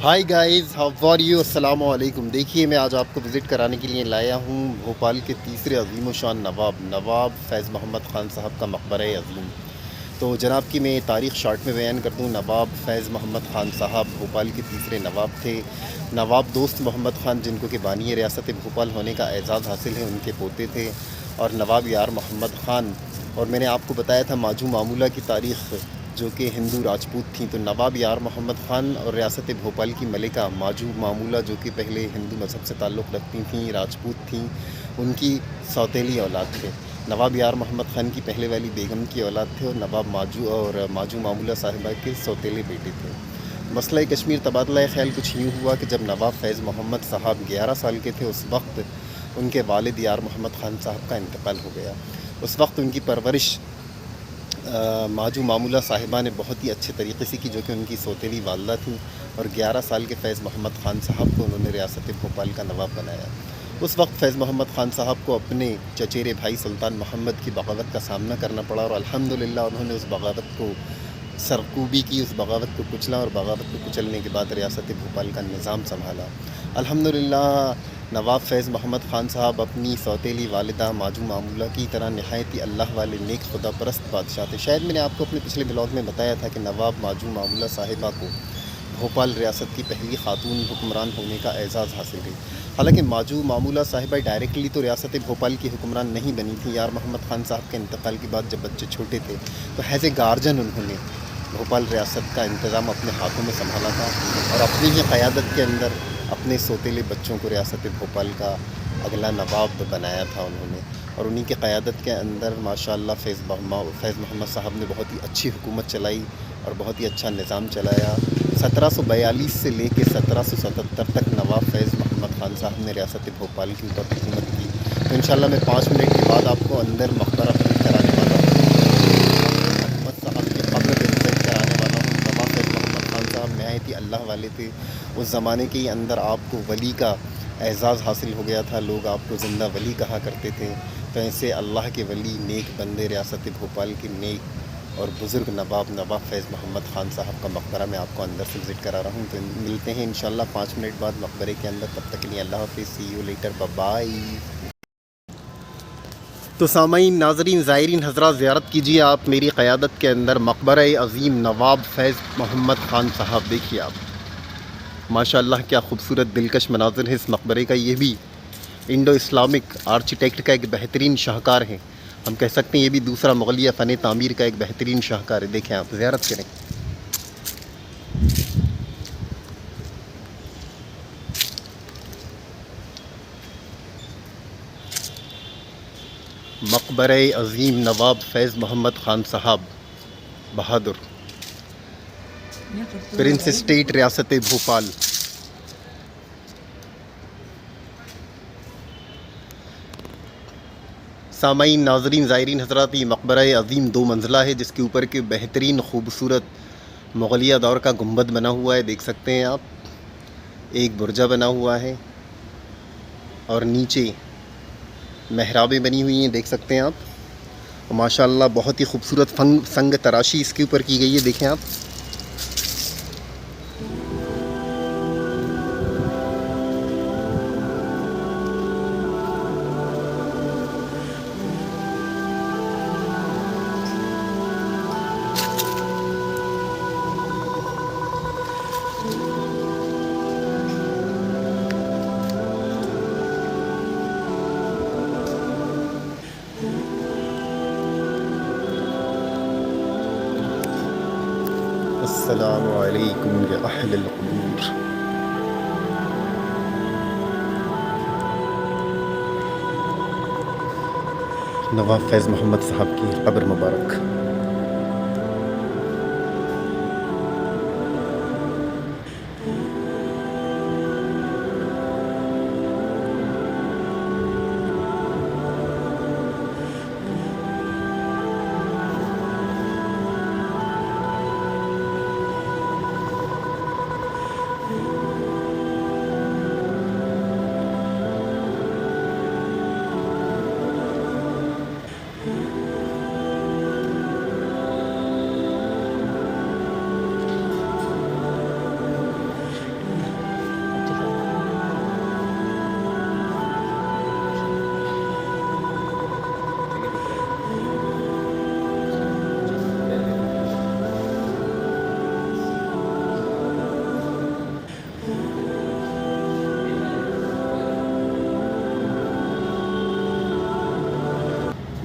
High guys, how are you? السلام علیکم۔ دیکھیے، میں آج آپ کو وزٹ کرانے کے لیے لایا ہوں بھوپال کے تیسرے عظیم و شان نواب فیض محمد خان صاحب کا مقبرہ عظیم۔ تو جناب کی میں تاریخ شارٹ میں بیان کر دوں۔ نواب فیض محمد خان صاحب بھوپال کے تیسرے نواب تھے۔ نواب دوست محمد خان، جن کو کہ بانی ریاست بھوپال ہونے کا اعزاز حاصل ہے، ان کے پوتے تھے۔ اور نواب یار محمد خان، اور میں نے آپ کو بتایا تھا ماجو معمولہ کی تاریخ، جو کہ ہندو راجپوت تھیں۔ تو نواب یار محمد خان اور ریاست بھوپال کی ملکہ ماجو معمولہ، جو کہ پہلے ہندو مذہب سے تعلق رکھتی تھیں، راجپوت تھیں، ان کی سوتیلی اولاد تھے۔ نواب یار محمد خان کی پہلے والی بیگم کی اولاد تھے، اور نواب ماجو معمولہ صاحبہ کے سوتیلے بیٹے تھے۔ مسئلہ کشمیر تبادلہ خیال کچھ یوں ہوا کہ جب نواب فیض محمد صاحب 11 سال کے تھے، اس وقت ان کے والد یار محمد خان صاحب کا انتقال ہو گیا۔ اس وقت ان کی پرورش ماجو معمولہ صاحبہ نے بہت ہی اچھے طریقے سے کی، جو کہ ان کی سوتیلی والدہ تھیں، اور 11 سال کے فیض محمد خان صاحب کو انہوں نے ریاست بھوپال کا نواب بنایا۔ اس وقت فیض محمد خان صاحب کو اپنے چچیرے بھائی سلطان محمد کی بغاوت کا سامنا کرنا پڑا، اور الحمدللہ انہوں نے اس بغاوت کو سرکوبی کی، اس بغاوت کو کچلا، اور بغاوت کو کچلنے کے بعد ریاست بھوپال کا نظام سنبھالا۔ الحمدللہ نواب فیض محمد خان صاحب اپنی سوتیلی والدہ ماجو معمولہ کی طرح نہایت ہی اللہ والے نیک خدا پرست بادشاہ تھے۔ شاید میں نے آپ کو اپنے پچھلے بلاگ میں بتایا تھا کہ نواب ماجو معمولہ صاحبہ کو بھوپال ریاست کی پہلی خاتون حکمران ہونے کا اعزاز حاصل ہے۔ حالانکہ ماجو معمولہ صاحبہ ڈائریکٹلی تو ریاست بھوپال کی حکمران نہیں بنی تھی۔ یار محمد خان صاحب کے انتقال کے بعد جب بچے چھوٹے تھے تو ایز اے گارجن انہوں نے بھوپال ریاست کا انتظام اپنے ہاتھوں میں سنبھالا تھا، اور اپنی ہی قیادت کے اندر اپنے سوتیلے بچوں کو ریاست بھوپال کا اگلا نواب بنایا تھا انہوں نے۔ اور انہی کی قیادت کے اندر ماشاءاللہ فیض محمد صاحب نے بہت ہی اچھی حکومت چلائی اور بہت ہی اچھا نظام چلایا۔ 1742 سے لے کے 1777 تک نواب فیض محمد خان صاحب نے ریاست بھوپال کے اوپر حکومت کی۔ تو انشاءاللہ میں 5 منٹ کے بعد آپ کو اندر مقبرہ وزٹ کرانے والا ہوں، محمد صاحب کی قبر پہ وزٹ کرانے والا ہوں۔ نواب فیض محمد خان صاحب نہایت ہی اللہ والے تھے۔ اس زمانے کے اندر آپ کو ولی کا اعزاز حاصل ہو گیا تھا، لوگ آپ کو زندہ ولی کہا کرتے تھے۔ تو ایسے اللہ کے ولی، نیک بندے، ریاست بھوپال کے نیک اور بزرگ نواب فیض محمد خان صاحب کا مقبرہ میں آپ کو اندر سے وزٹ کرا رہا ہوں۔ تو ملتے ہیں انشاءاللہ 5 منٹ بعد مقبرے کے اندر، تب تک کے لیے اللہ حافظ، سی یو لیٹر، بائے۔ تو سامعین، ناظرین، زائرین حضرات، زیارت کیجیے آپ میری قیادت کے اندر مقبرہ عظیم نواب فیض محمد خان صاحب۔ دیکھیے آپ، ماشاءاللہ کیا خوبصورت دلکش مناظر ہے اس مقبرے کا۔ یہ بھی انڈو اسلامک آرکیٹیکٹ کا ایک بہترین شاہکار ہے، ہم کہہ سکتے ہیں یہ بھی دوسرا مغلیہ فن تعمیر کا ایک بہترین شاہکار ہے۔ دیکھیں آپ، زیارت کریں۔ مقبرہ عظیم نواب فیض محمد خان صاحب بہادر، پرنس اسٹیٹ، ریاست بھوپال۔ سامعین، ناظرین، زائرین حضرات، یہ مقبرہ عظیم 2 منزلہ ہے، جس کے اوپر کے بہترین خوبصورت مغلیہ دور کا گنبد بنا ہوا ہے، دیکھ سکتے ہیں آپ۔ ایک برجہ بنا ہوا ہے، اور نیچے محرابیں بنی ہوئی ہیں، دیکھ سکتے ہیں آپ۔ اور ماشاءاللہ بہت ہی خوبصورت سنگ تراشی اس کے اوپر کی گئی ہے، دیکھیں آپ۔ السلام علیکم یا اہل القبور۔ نواب فیض محمد صاحب کی قبر مبارک۔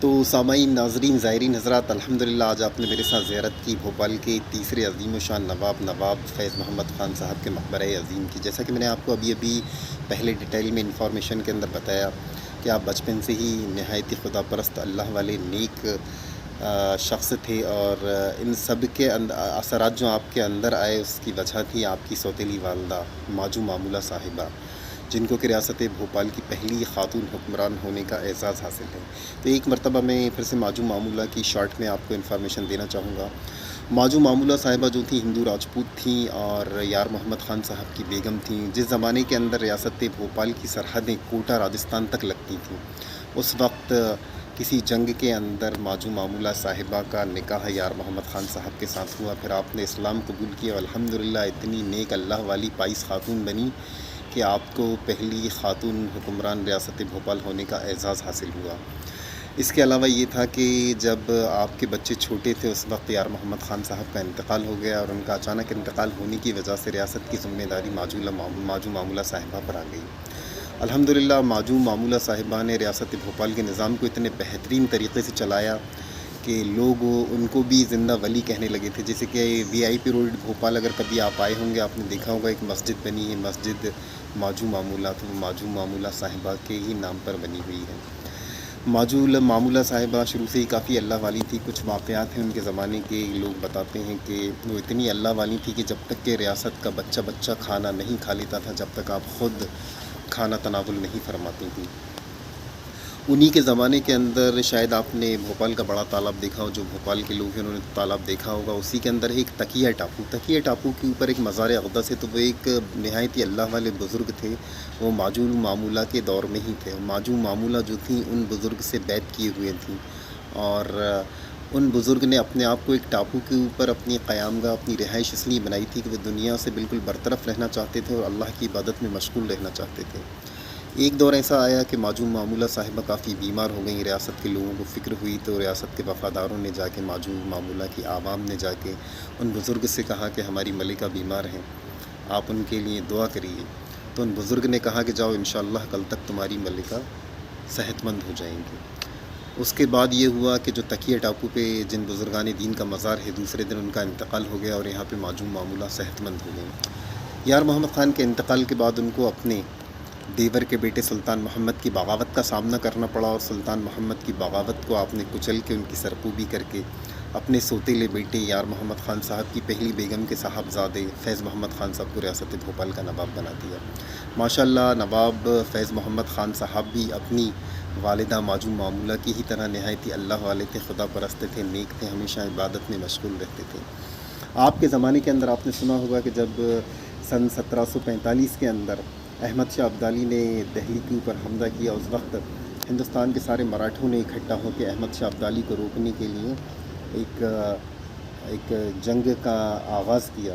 تو سامعین، ناظرین، زائرین حضرات، الحمدللہ آج آپ نے میرے ساتھ زیارت کی بھوپال کے تیسرے عظیم الشان نواب فیض محمد خان صاحب کے مقبرہ عظیم کی۔ جیسا کہ میں نے آپ کو ابھی پہلے ڈیٹیل میں انفارمیشن کے اندر بتایا کہ آپ بچپن سے ہی نہایت خدا پرست اللہ والے نیک شخص تھے، اور ان سب کے اثرات جو آپ کے اندر آئے اس کی وجہ تھی آپ کی سوتیلی والدہ ماجو معمولہ صاحبہ، جن کو کہ ریاست بھوپال کی پہلی خاتون حکمران ہونے کا اعزاز حاصل ہے۔ تو ایک مرتبہ میں پھر سے ماجو معمولہ کی شارٹ میں آپ کو انفارمیشن دینا چاہوں گا۔ ماجو معمولہ صاحبہ جو تھیں ہندو راجپوت تھیں اور یار محمد خان صاحب کی بیگم تھیں۔ جس زمانے کے اندر ریاست بھوپال کی سرحدیں کوٹا راجستھان تک لگتی تھیں، اس وقت کسی جنگ کے اندر ماجو معمولہ صاحبہ کا نکاح یار محمد خان صاحب کے ساتھ ہوا۔ پھر آپ نے اسلام قبول کیا، الحمدللہ اتنی نیک اللہ والی پائس خاتون بنی کہ آپ کو پہلی خاتون حکمران ریاست بھوپال ہونے کا اعزاز حاصل ہوا۔ اس کے علاوہ یہ تھا کہ جب آپ کے بچے چھوٹے تھے اس وقت یار محمد خان صاحب کا انتقال ہو گیا، اور ان کا اچانک انتقال ہونے کی وجہ سے ریاست کی ذمہ داری ماجو معمولہ صاحبہ پر آ گئی۔ الحمدللہ ماجو معمولہ صاحبہ نے ریاست بھوپال کے نظام کو اتنے بہترین طریقے سے چلایا کہ لوگ ان کو بھی زندہ ولی کہنے لگے تھے۔ جیسے کہ وی آئی پی روڈ بھوپال اگر کبھی آپ آئے ہوں گے، آپ نے دیکھا ہوگا ایک مسجد بنی ہے، مسجد ماجو معمولہ، تو ماجو معمولہ صاحبہ کے ہی نام پر بنی ہوئی ہے۔ ماجو معمولہ صاحبہ شروع سے ہی کافی اللہ والی تھی۔ کچھ واقعات ہیں ان کے زمانے کے، لوگ بتاتے ہیں کہ وہ اتنی اللہ والی تھی کہ جب تک کہ ریاست کا بچہ کھانا نہیں کھا لیتا تھا، جب تک آپ خود کھانا تناول نہیں فرماتی تھیں۔ انہی کے زمانے کے اندر شاید آپ نے بھوپال کا بڑا تالاب دیکھا ہو، جو بھوپال کے لوگ ہیں انہوں نے تالاب دیکھا ہوگا، اسی کے اندر ایک تکیہ ٹاپو کے اوپر ایک مزار اقدس ہے۔ تو وہ ایک نہایت ہی اللہ والے بزرگ تھے، وہ ماجو معمولہ کے دور میں ہی تھے۔ ماجو معمولہ جو تھیں ان بزرگ سے بیعت کیے ہوئے تھیں، اور ان بزرگ نے اپنے آپ کو ایک ٹاپو کے اوپر اپنی قیامگاہ، اپنی رہائش اس لیے بنائی تھی کہ وہ دنیا سے بالکل برطرف رہنا چاہتے تھے اور اللہ کی عبادت میں مشغول رہنا چاہتے تھے۔ ایک دور ایسا آیا کہ ماجو معمولہ صاحبہ کافی بیمار ہو گئیں، ریاست کے لوگوں کو فکر ہوئی، تو ریاست کے وفاداروں نے جا کے، ماجو معمولہ کی عوام نے جا کے ان بزرگ سے کہا کہ ہماری ملکہ بیمار ہیں، آپ ان کے لیے دعا کریے۔ تو ان بزرگ نے کہا کہ جاؤ، انشاءاللہ کل تک تمہاری ملکہ صحت مند ہو جائیں گی۔ اس کے بعد یہ ہوا کہ جو تکیہ ٹاپو پہ جن بزرگان دین کا مزار ہے، دوسرے دن ان کا انتقال ہو گیا، اور یہاں پہ ماجو معمولہ صحت مند ہو گئیں۔ یار محمد خان کے انتقال کے بعد ان کو اپنے دیور کے بیٹے سلطان محمد کی بغاوت کا سامنا کرنا پڑا، اور سلطان محمد کی بغاوت کو آپ نے کچل کے ان کی سرکوبی کر کے اپنے سوتیلے بیٹے یار محمد خان صاحب کی پہلی بیگم کے صاحبزادے فیض محمد خان صاحب کو ریاست بھوپال کا نواب بنا دیا۔ ماشاءاللہ نواب فیض محمد خان صاحب بھی اپنی والدہ ماجو معمولہ کی ہی طرح نہایت ہی اللہ والے تھے، خدا پرست تھے، نیک تھے، ہمیشہ عبادت میں مشغول رہتے تھے۔ آپ کے زمانے کے اندر آپ نے سنا ہوگا کہ جب سن 1745 کے اندر احمد شاہ ابدالی نے دہلی کے اوپر حملہ کیا، اس وقت ہندوستان کے سارے مراٹھوں نے اکٹھا ہو کے احمد شاہ ابدالی کو روکنے کے لیے ایک جنگ کا آغاز کیا۔